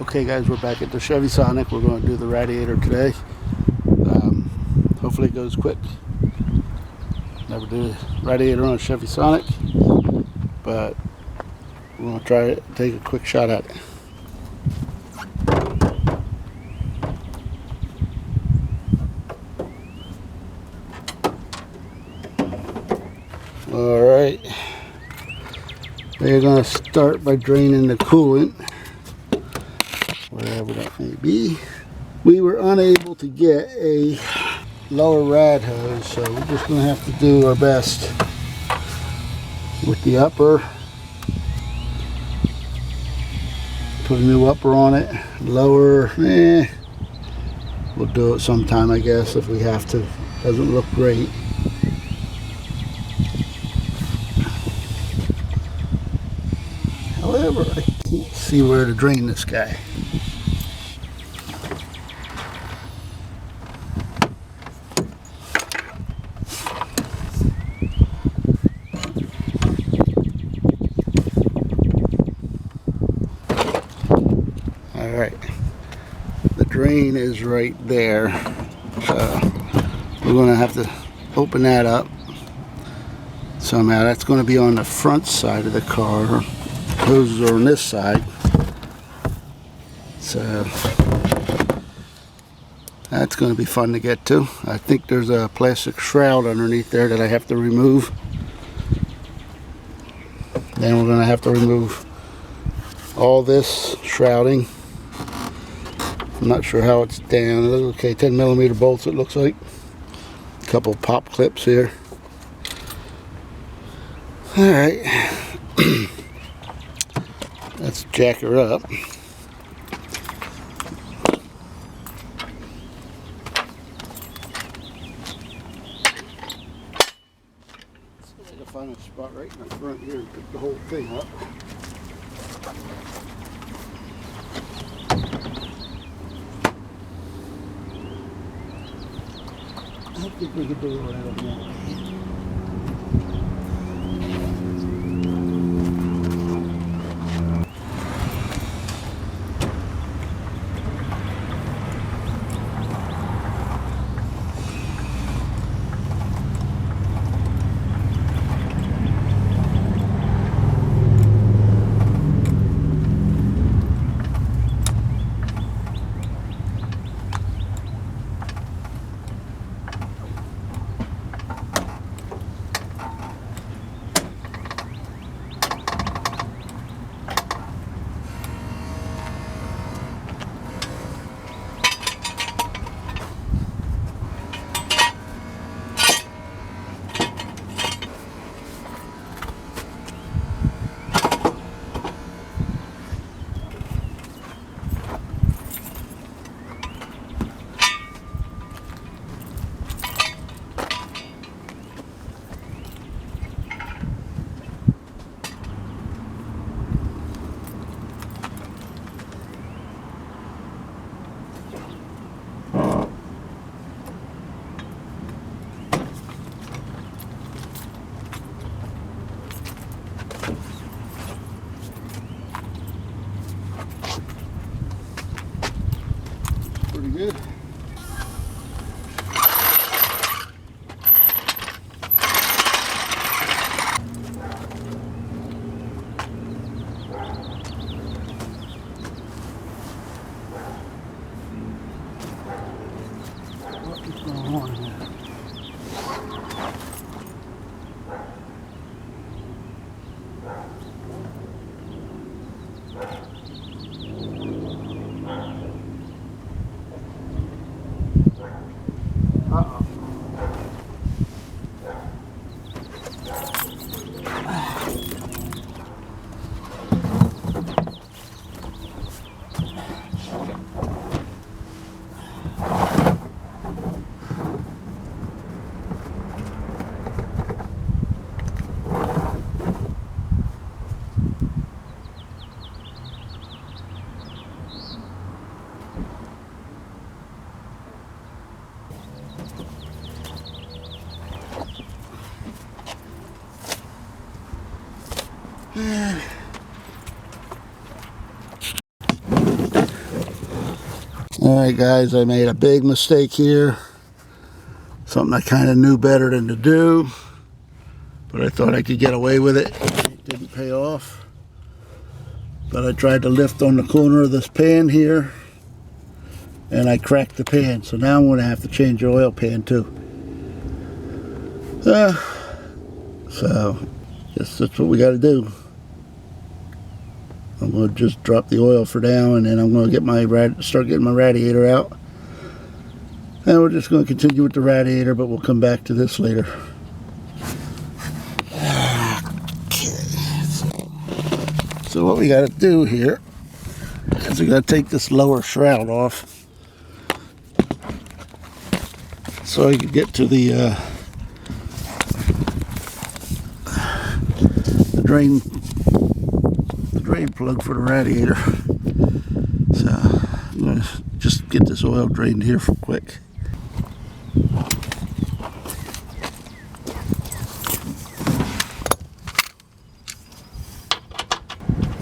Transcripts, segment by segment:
Okay guys, we're back at the Chevy Sonic. We're going to do the radiator today. Hopefully it goes quick. Never did a radiator on a Chevy Sonic, but we're going to try it, take a quick shot at it. Alright, we're going to start by draining the coolant, wherever that may be. We were unable to get a lower rad hose, so we're just going to have to do our best with the upper. Put a new upper on it. Lower, we'll do it sometime, I guess, if we have to. Doesn't look great. However, I can't see where to drain this guy. Alright, the drain is right there, so we're going to have to open that up somehow. That's going to be on the front side of the car. Hoses are on this side, so that's going to be fun to get to. I think there's a plastic shroud underneath there that I have to remove. Then we're going to have to remove all this shrouding. I'm not sure how it's down. Okay, 10mm bolts it looks like. A couple pop clips here. Alright. Let's jack her up. I need to find a spot right in the front here and pick the whole thing up. I think we could do it right on that. Pretty good. What is going on here? Uh-oh. Alright guys, I made a big mistake here. Something I kind of knew better than to do, but I thought I could get away with it. It didn't pay off. But I tried to lift on the corner of this pan here, and I cracked the pan. So now I'm going to have to change the oil pan too. So, guess that's what we got to do. I'm going to just drop the oil for now, and then I'm going to get start getting my radiator out. And we're just going to continue with the radiator, but we'll come back to this later. Okay. So what we got to do here is we got to take this lower shroud off, so I can get to the drain plug for the radiator. So I'm going to just get this oil drained here for quick.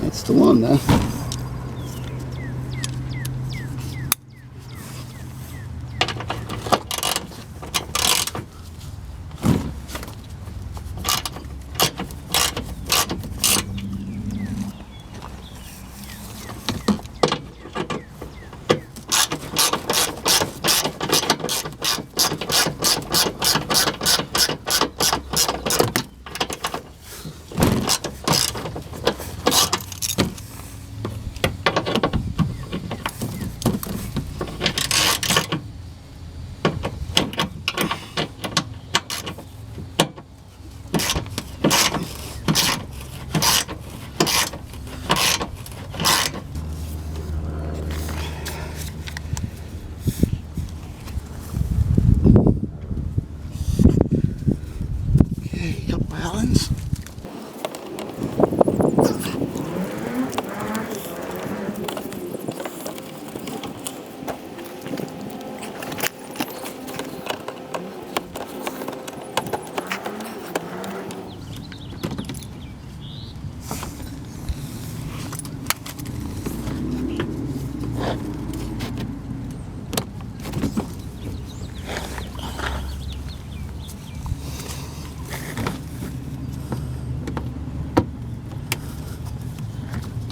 That's the one now.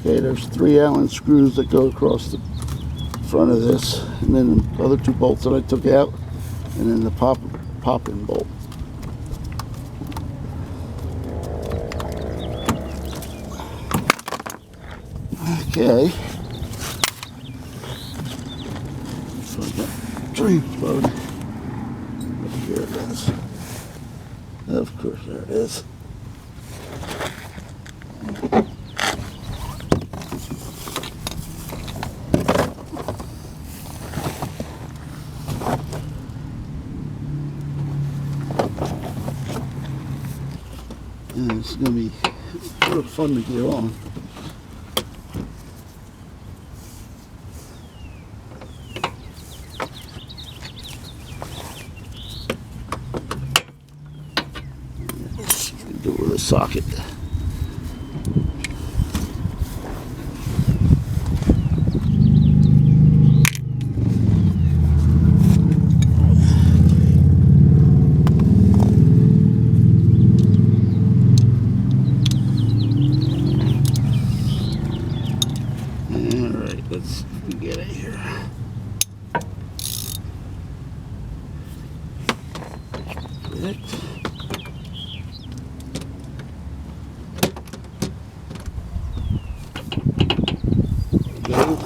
Okay, there's 3 Allen screws that go across the front of this, and then the other 2 bolts that I took out, and then the pop-in bolt. Okay. So I got drain plug. Here it is. Of course, there it is. And it's going to be sort of fun to get on. Let's do it with a socket. Let's get it here. Perfect. Go.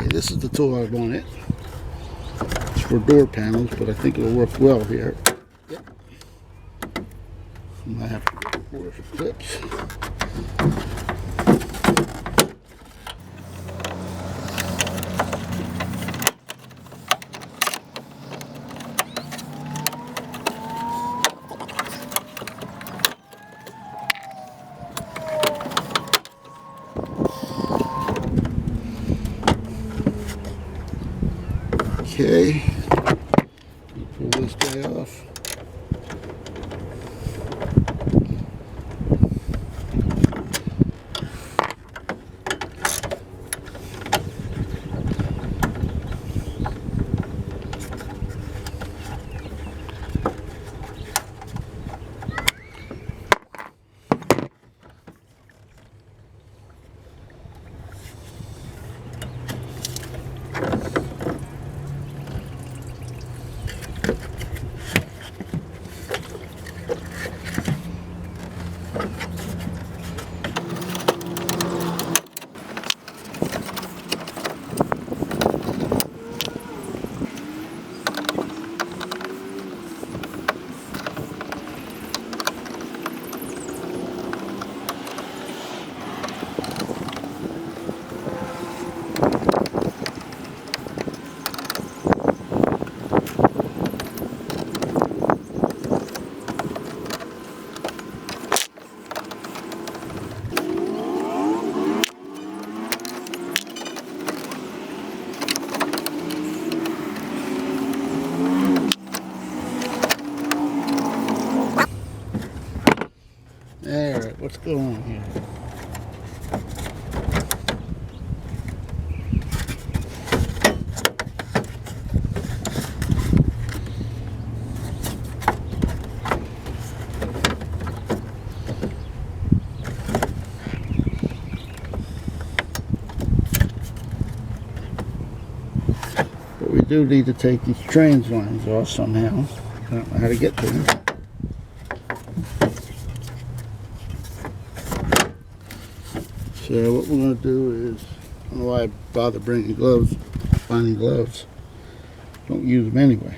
This is the tool I want it. It's for door panels, but I think it'll work well here. Yep. I might have to work the clips. Okay, pull this guy off. Alright, what's going on here? But we do need to take these trans lines off somehow. I don't know how to get to them. So what we're going to do is, I don't know why I bother bringing gloves, finding gloves. Don't use them anyway.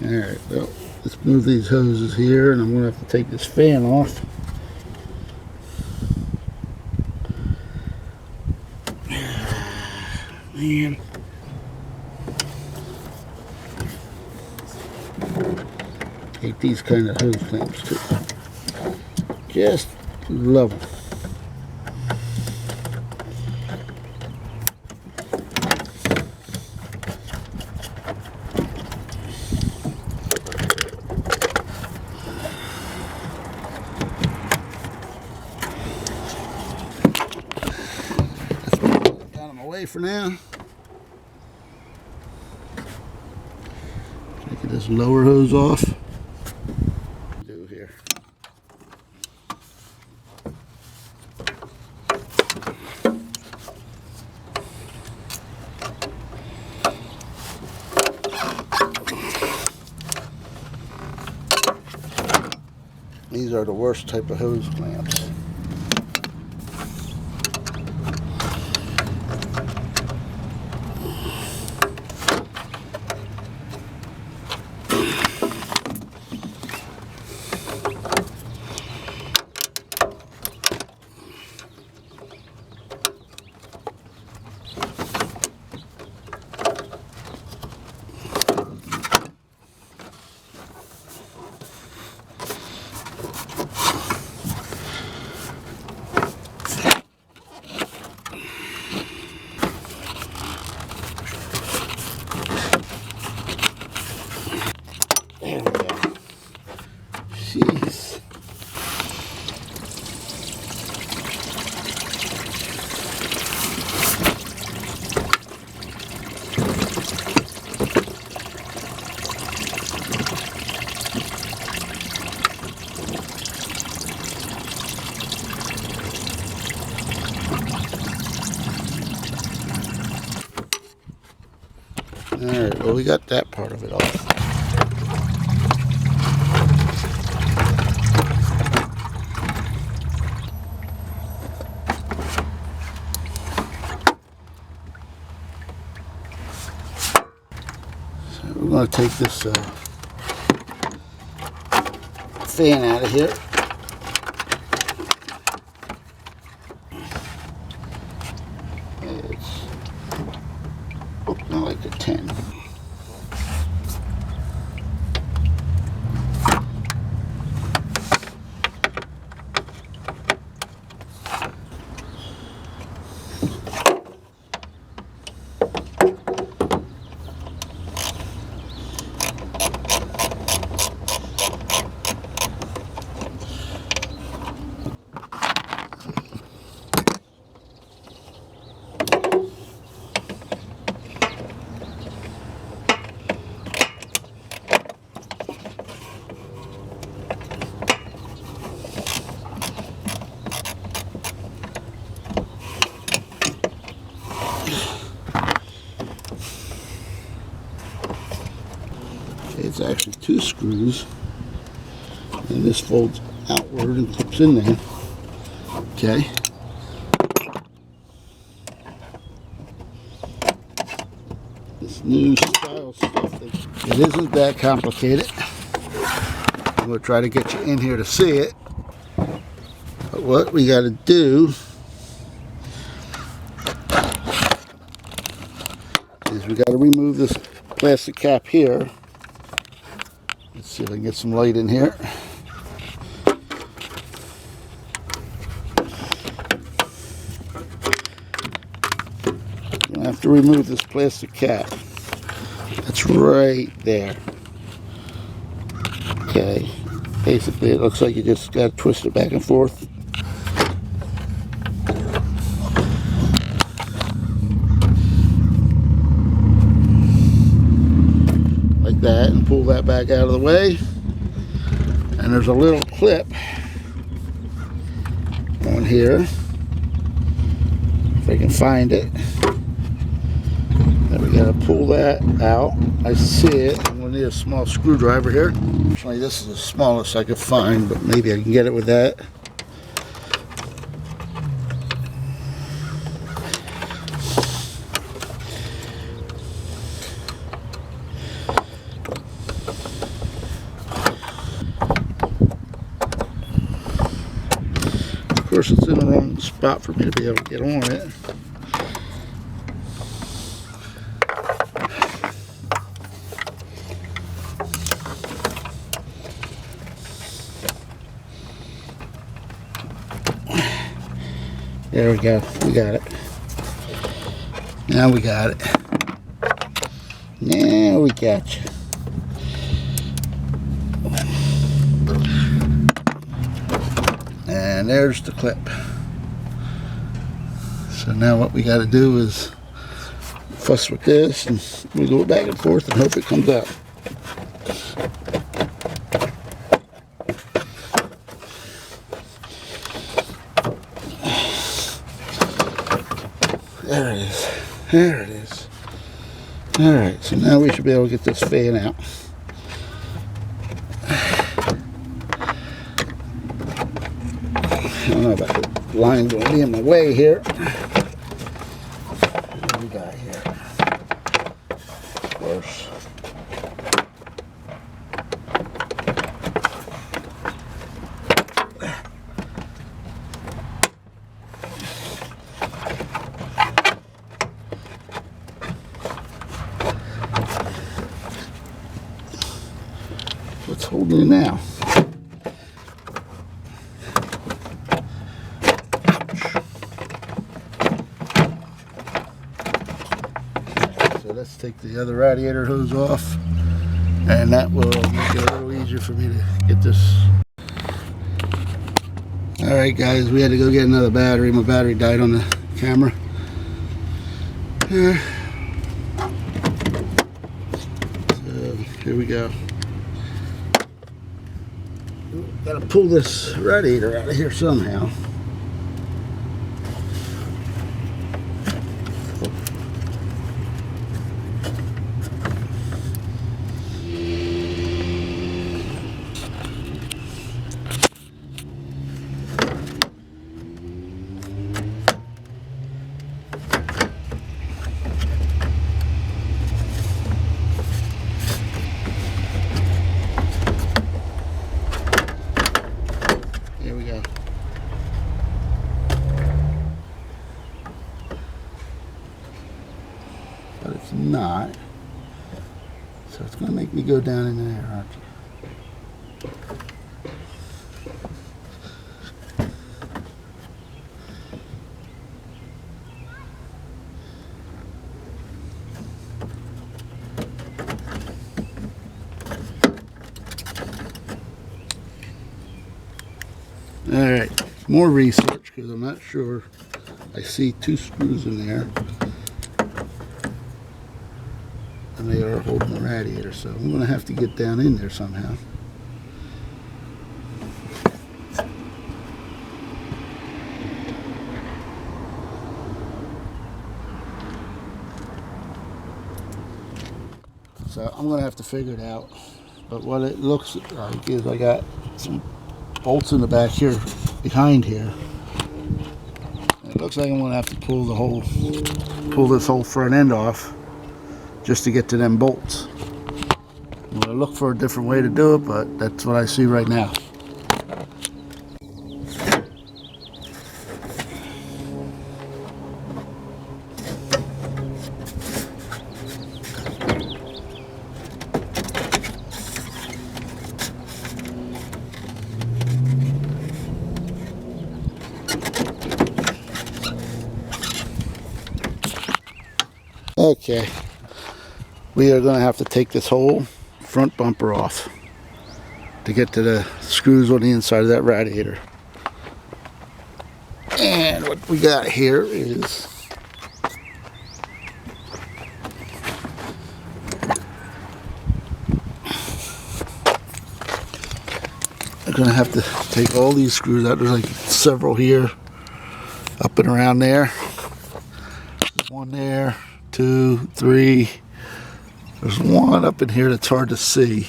Alright, well, let's move these hoses here, and I'm going to have to take this fan off. Man. Hate these kind of hose clamps too. Just love them. Got them away for now. Take this lower hose off. Do here. These are the worst type of hose clamps. There we go. Jeez. Alright, well, we got that part of it off. We're going to take this fan out of here. It's looking like a 10. It's actually 2 screws, and this folds outward and clips in there. Okay. This new style stuff, it isn't that complicated. I'm going to try to get you in here to see it. But what we got to do is we got to remove this plastic cap here. Let's see if I can get some light in here. I'm going to have to remove this plastic cap. That's right there. Okay. Basically, it looks like you just got to twist it back and forth. Like that, and pull that back out of the way. And there's a little clip on here, if I can find it. Then we gotta pull that out. I see it. I'm gonna need a small screwdriver here. Actually, this is the smallest I could find, but maybe I can get it with that. Of course, it's in the wrong spot for me to be able to get on it. There we go. We got it. Now we got it. Now we got you. And there's the clip. So now what we got to do is fuss with this, and we go back and forth and hope it comes out. There it is. There it is. Alright, so now we should be able to get this fan out. I don't know about the line going to be in my way here. What do we got here? Of course. What's holding it now? So let's take the other radiator hose off, and that will make it a little easier for me to get this. Alright guys, we had to go get another battery. My battery died on the camera. So here we go. Gotta pull this radiator out of here somehow. There we go. But it's not. So it's going to make me go down in there, aren't you? Alright, more research because I'm not sure. I see 2 screws in there, and they are holding the radiator, so I'm going to have to get down in there somehow. So I'm gonna have to figure it out. But what it looks like is I got some bolts in the back here, behind here. It looks like I'm gonna have to pull this whole front end off just to get to them bolts. I'm gonna look for a different way to do it, but that's what I see right now. Okay, we are going to have to take this whole front bumper off to get to the screws on the inside of that radiator. And what we got here is I'm going to have to take all these screws out. There's like several here, up and around there. There's one there. 2, 3. There's one up in here that's hard to see.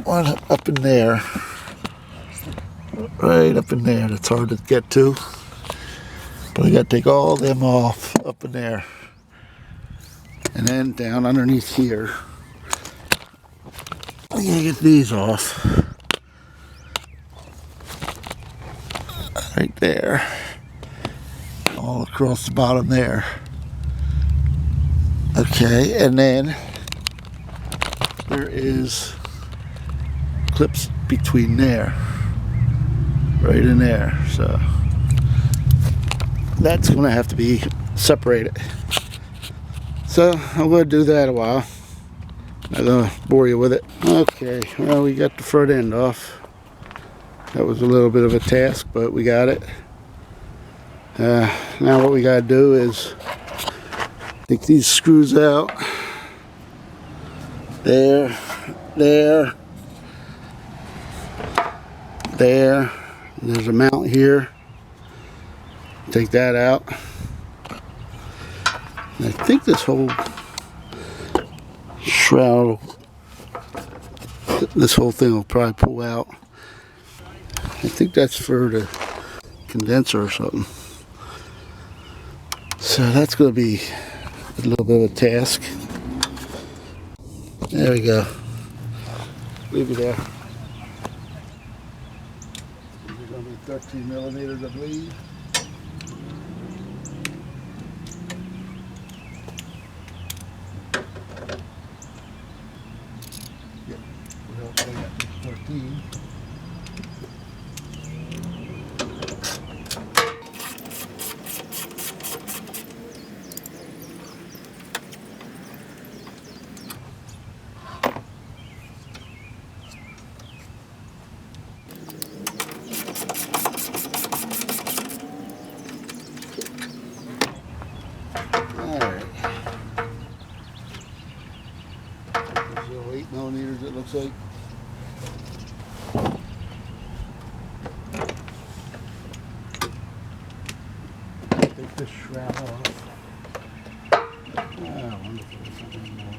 One up in there. Right up in there that's hard to get to. But we got to take all them off up in there. And then down underneath here. I'm going to get these off. Right there, all across the bottom there. Okay, and then there is clips between there, right in there. So that's going to have to be separated. So I'm going to do that a while. I'm not going to bore you with it. Okay, well, we got the front end off. That was a little bit of a task, but we got it. Now what we got to do is take these screws out. There, there, there. There's a mount here. Take that out. And I think this whole shroud, this whole thing will probably pull out. I think that's for the condenser or something. So that's going to be a little bit of a task. There we go. Leave it there. These are going to be 13 millimeters, I believe. Yep. Well, I got 13. It looks like. Take this shroud off. Ah, wonderful. Something more.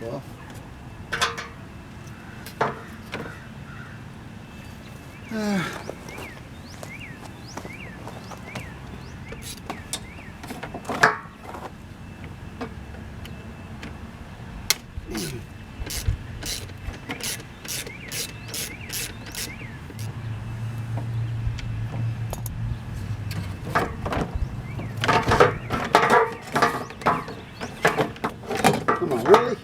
well. Come on, really?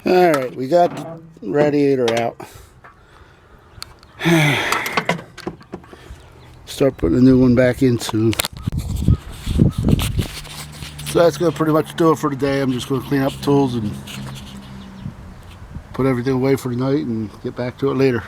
Alright, we got the radiator out. Start putting a new one back in soon. So that's going to pretty much do it for today. I'm just going to clean up tools and put everything away for the night and get back to it later.